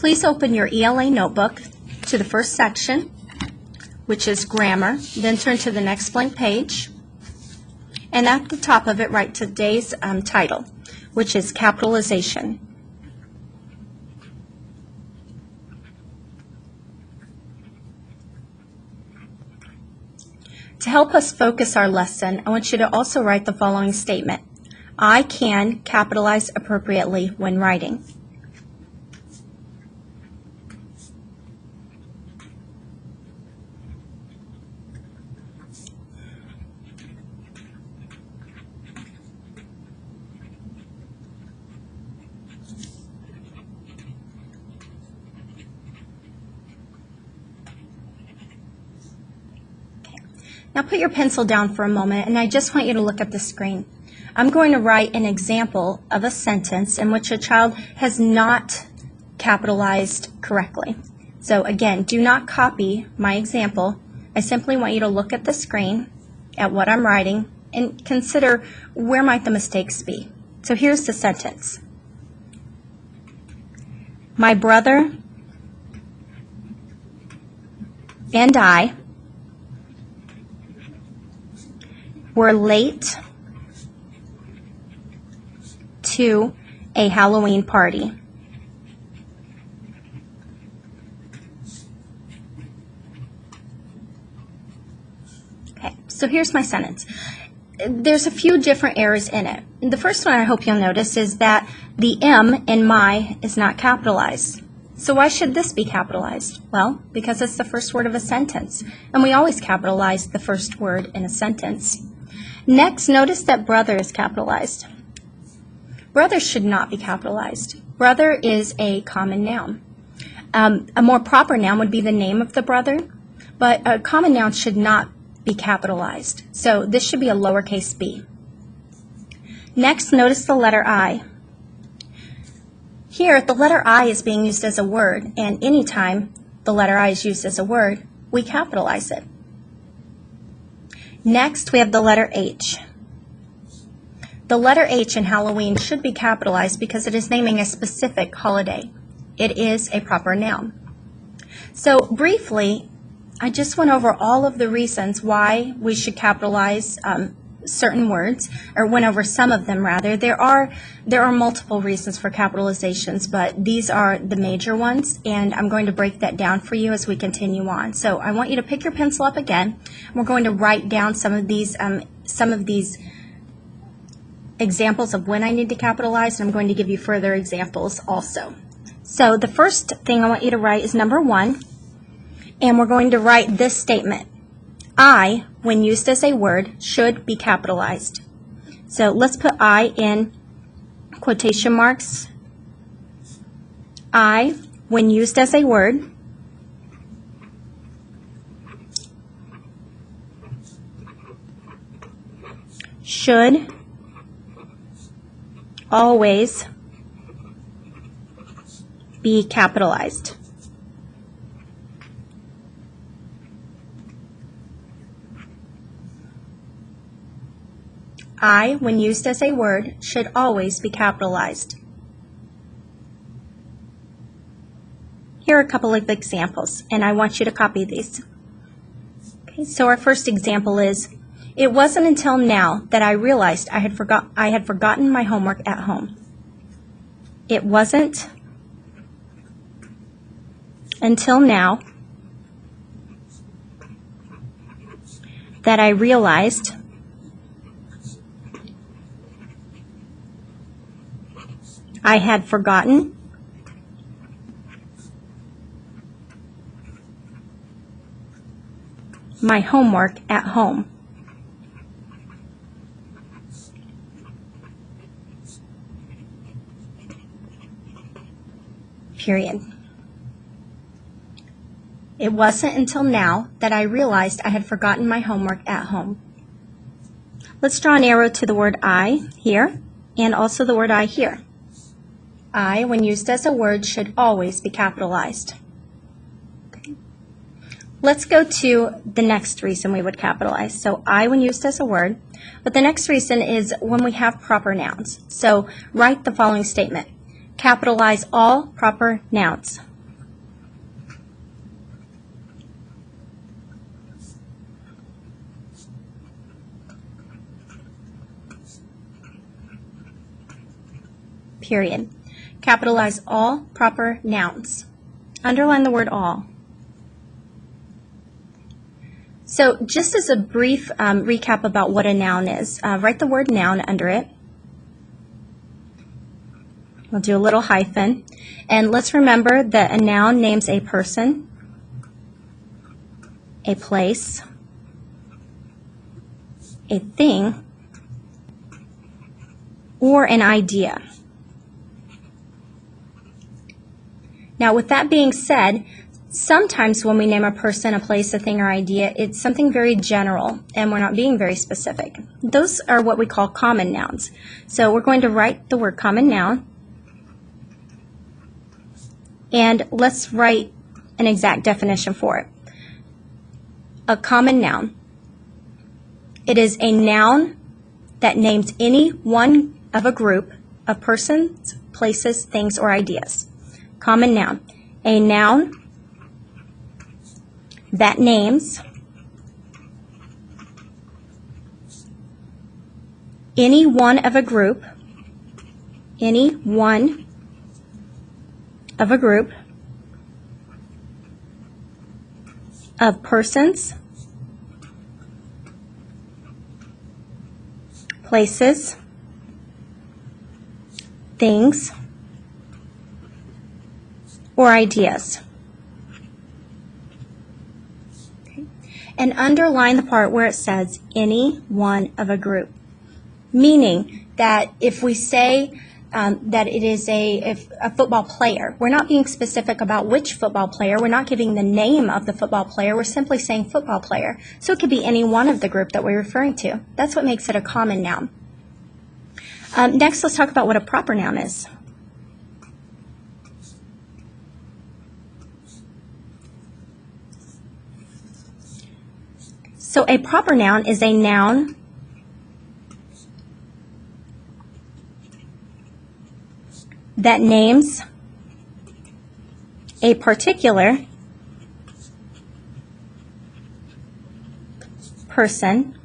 Please open your ELA notebook to the first section, which is grammar, then turn to the next blank page, and at the top of it write today's title, which is capitalization. To help us focus our lesson, I want you to also write the following statement. I can capitalize appropriately when writing. Now put your pencil down for a moment, and I just want you to look at the screen. I'm going to write an example of a sentence in which a child has not capitalized correctly. So again, do not copy my example. I simply want you to look at the screen, at what I'm writing, and consider where might the mistakes be. So here's the sentence. My brother and I were late to a Halloween party. Okay, so here's my sentence. There's a few different errors in it. The first one I hope you'll notice is that the M in my is not capitalized. So why should this be capitalized? Well, because it's the first word of a sentence, and we always capitalize the first word in a sentence. Next, notice that brother is capitalized. Brother should not be capitalized. Brother is a common noun. A more proper noun would be the name of the brother, but a common noun should not be capitalized. So this should be a lowercase b. Next, notice the letter I. Here, the letter I is being used as a word, and anytime the letter I is used as a word, we capitalize it. Next, we have the letter H. The letter H in Halloween should be capitalized because it is naming a specific holiday. It is a proper noun. So briefly, I just went over all of the reasons why we should capitalize certain words, or went over some of them rather. There are multiple reasons for capitalizations, but these are the major ones, and I'm going to break that down for you as we continue on. So I want you to pick your pencil up again. We're going to write down some of these examples of when I need to capitalize, and I'm going to give you further examples also. So the first thing I want you to write is number 1, and we're going to write this statement. I, when used as a word, should be capitalized. So let's put I in quotation marks. I, when used as a word, should always be capitalized. I, when used as a word, should always be capitalized. Here are a couple of examples, and I want you to copy these. Okay, so our first example is, it wasn't until now that I realized I had forgotten my homework at home. It wasn't until now that I realized I had forgotten my homework at home. Period. It wasn't until now that I realized I had forgotten my homework at home. Let's draw an arrow to the word I here, and also the word I here. I, when used as a word, should always be capitalized. Okay. Let's go to the next reason we would capitalize. So I, when used as a word, but the next reason is when we have proper nouns. So write the following statement. Capitalize all proper nouns. period. Capitalize all proper nouns. Underline the word all. So just as a brief recap about what a noun is, write the word noun under it. We'll do a little hyphen. And let's remember that a noun names a person, a place, a thing, or an idea. Now, with that being said, sometimes when we name a person, a place, a thing, or idea, it's something very general, and we're not being very specific. Those are what we call common nouns. So we're going to write the word common noun, and let's write an exact definition for it. A common noun. It is a noun that names any one of a group of persons, places, things, or ideas. Common noun. A noun that names any one of a group, of persons, places, things, or ideas. Okay. And underline the part where it says any one of a group, meaning that if we say that it is a football player, we're not being specific about which football player. We're not giving the name of the football player. We're simply saying football player. So it could be any one of the group that we're referring to. That's what makes it a common noun. Next, let's talk about what a proper noun is. So a proper noun is a noun that names a particular person,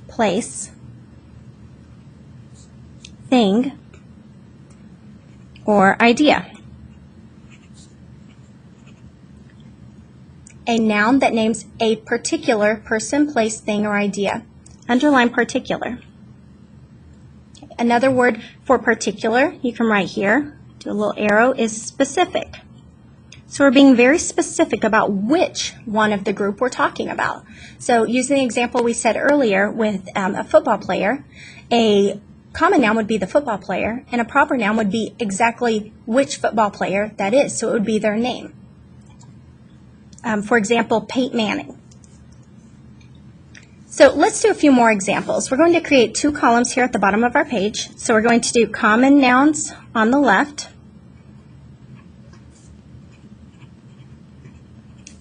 place, thing, or idea. A noun that names a particular person, place, thing, or idea. Underline particular. Another word for particular, you can write here, do a little arrow, is specific. So we're being very specific about which one of the group we're talking about. So using the example we said earlier with a football player, a common noun would be the football player, and a proper noun would be exactly which football player that is, so it would be their name. For example, Peyton Manning. So let's do a few more examples. We're going to create two columns here at the bottom of our page. So we're going to do common nouns on the left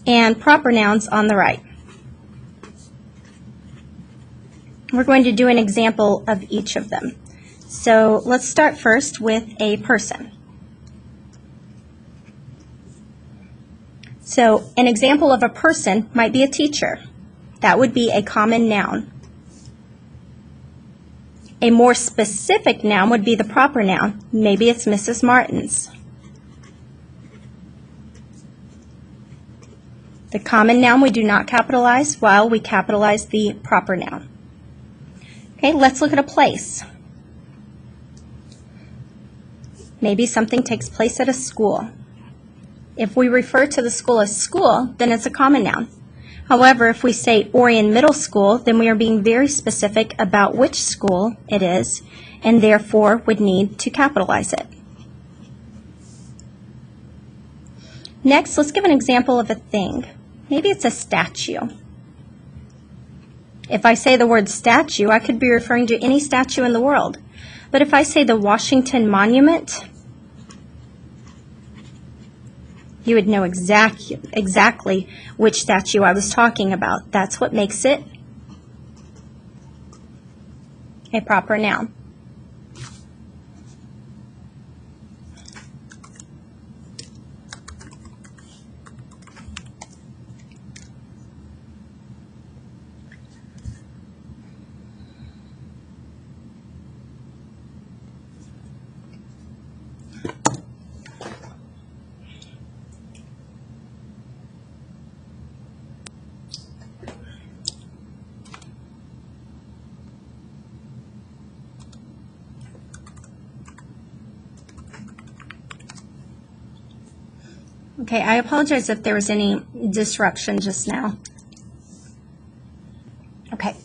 and proper nouns on the right. We're going to do an example of each of them. So let's start first with a person. So an example of a person might be a teacher. That would be a common noun. A more specific noun would be the proper noun. Maybe it's Mrs. Martin's. The common noun we do not capitalize, while we capitalize the proper noun. Okay, let's look at a place. Maybe something takes place at a school. If we refer to the school as school, then it's a common noun. However, if we say Orion Middle School, then we are being very specific about which school it is, and therefore would need to capitalize it. Next, let's give an example of a thing. Maybe it's a statue. If I say the word statue, I could be referring to any statue in the world. But if I say the Washington Monument, you would know exactly which statue I was talking about. That's what makes it a proper noun. Okay, I apologize if there was any disruption just now. Okay.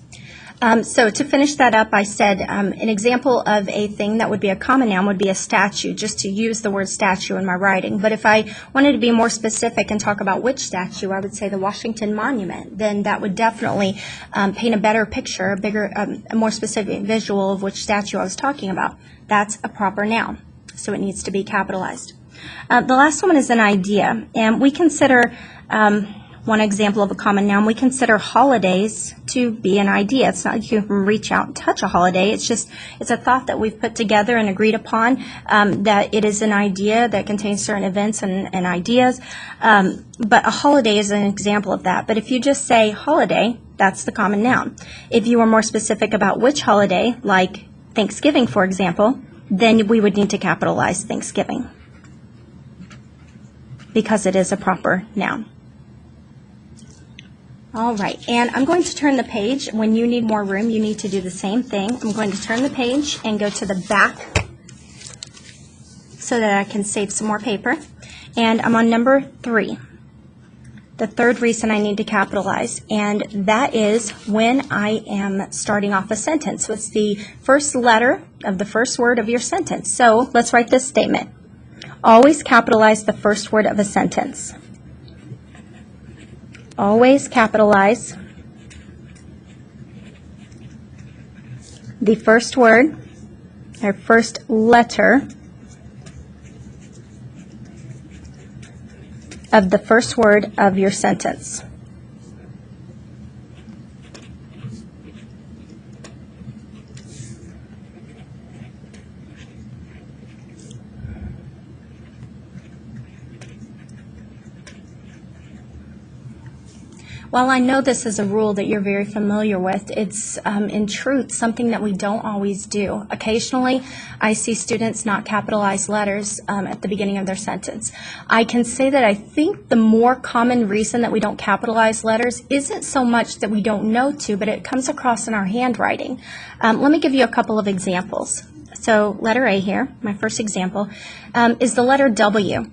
So to finish that up, I said an example of a thing that would be a common noun would be a statue, just to use the word statue in my writing. But if I wanted to be more specific and talk about which statue, I would say the Washington Monument. Then that would definitely paint a better picture, a more specific visual of which statue I was talking about. That's a proper noun, so it needs to be capitalized. The last one is an idea, and we consider one example of a common noun, we consider holidays to be an idea. It's not like you can reach out and touch a holiday. It's a thought that we've put together and agreed upon, that it is an idea that contains certain events and ideas. But a holiday is an example of that. But if you just say holiday, that's the common noun. If you were more specific about which holiday, like Thanksgiving, for example, then we would need to capitalize Thanksgiving because it is a proper noun. All right, and I'm going to turn the page. When you need more room, you need to do the same thing. I'm going to turn the page and go to the back so that I can save some more paper. And I'm on number 3, the third reason I need to capitalize, and that is when I am starting off a sentence with the first letter of the first word of your sentence. So let's write this statement. Always capitalize the first word of a sentence. Always capitalize the first word or first letter of the first word of your sentence. While I know this is a rule that you're very familiar with, it's in truth something that we don't always do. Occasionally, I see students not capitalize letters at the beginning of their sentence. I can say that I think the more common reason that we don't capitalize letters isn't so much that we don't know to, but it comes across in our handwriting. Let me give you a couple of examples. So letter A here, my first example, is the letter W.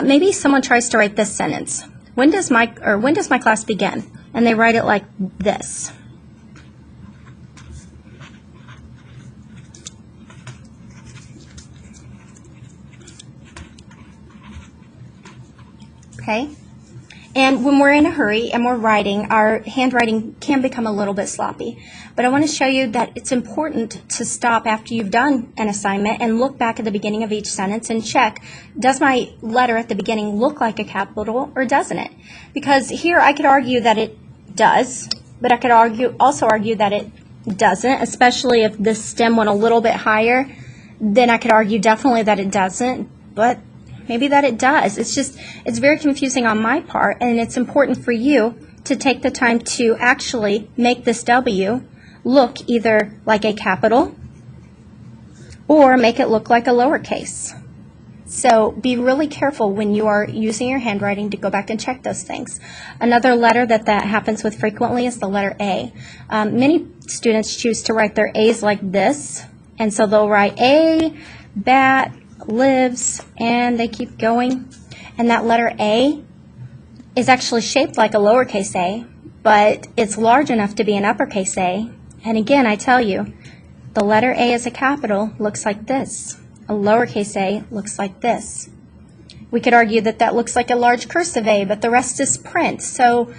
Maybe someone tries to write this sentence. When does my class begin? And they write it like this. Okay? And when we're in a hurry and we're writing, our handwriting can become a little bit sloppy. But I want to show you that it's important to stop after you've done an assignment and look back at the beginning of each sentence and check, does my letter at the beginning look like a capital or doesn't it? Because here I could argue that it does, but I could also argue that it doesn't, especially if this stem went a little bit higher. Then I could argue definitely that it doesn't, but maybe that it does. It's very confusing on my part, and it's important for you to take the time to actually make this W look either like a capital or make it look like a lowercase. So be really careful when you are using your handwriting to go back and check those things. Another letter that happens with frequently is the letter A. Many students choose to write their A's like this, and so they'll write A, bat, lives, and they keep going. And that letter A is actually shaped like a lowercase a, but it's large enough to be an uppercase A. And again, I tell you, the letter A as a capital looks like this. A lowercase a looks like this. We could argue that that looks like a large cursive A, but the rest is print. So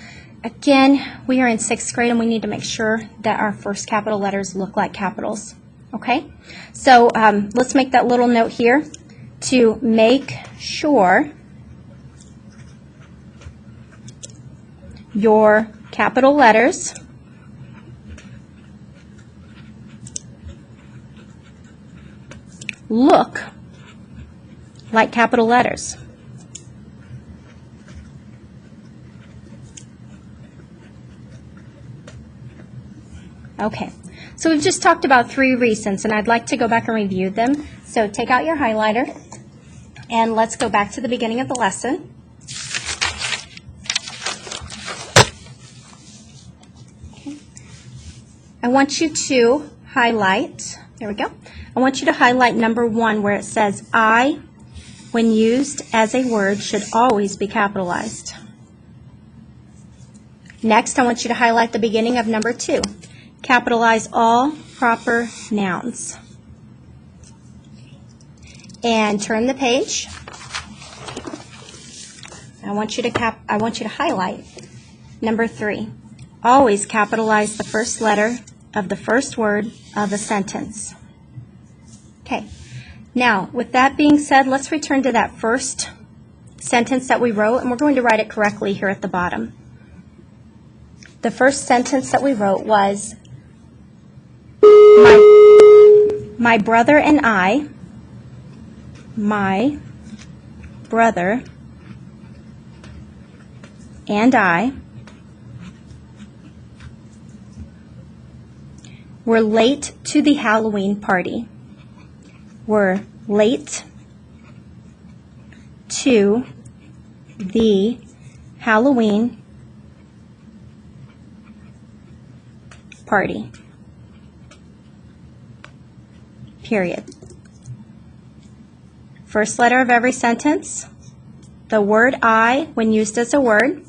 again, we are in 6th grade and we need to make sure that our first capital letters look like capitals. Okay? So let's make that little note here to make sure your capital letters look like capital letters. Okay, so we've just talked about 3 reasons, and I'd like to go back and review them. So take out your highlighter, and let's go back to the beginning of the lesson. Okay. I want you to highlight, there we go. I want you to highlight number 1 where it says I when used as a word, should always be capitalized. Next, I want you to highlight the beginning of number 2. Capitalize all proper nouns. And turn the page. I want you to highlight number 3. Always capitalize the first letter of the first word of a sentence. Okay. Now, with that being said, let's return to that first sentence that we wrote, and we're going to write it correctly here at the bottom. The first sentence that we wrote was, my brother and I, my brother and I were late to the Halloween party. Were late to the Halloween party. Period. First letter of every sentence, the word I when used as a word,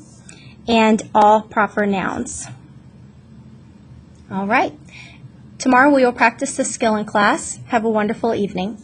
and all proper nouns. All right. Tomorrow we will practice this skill in class. Have a wonderful evening.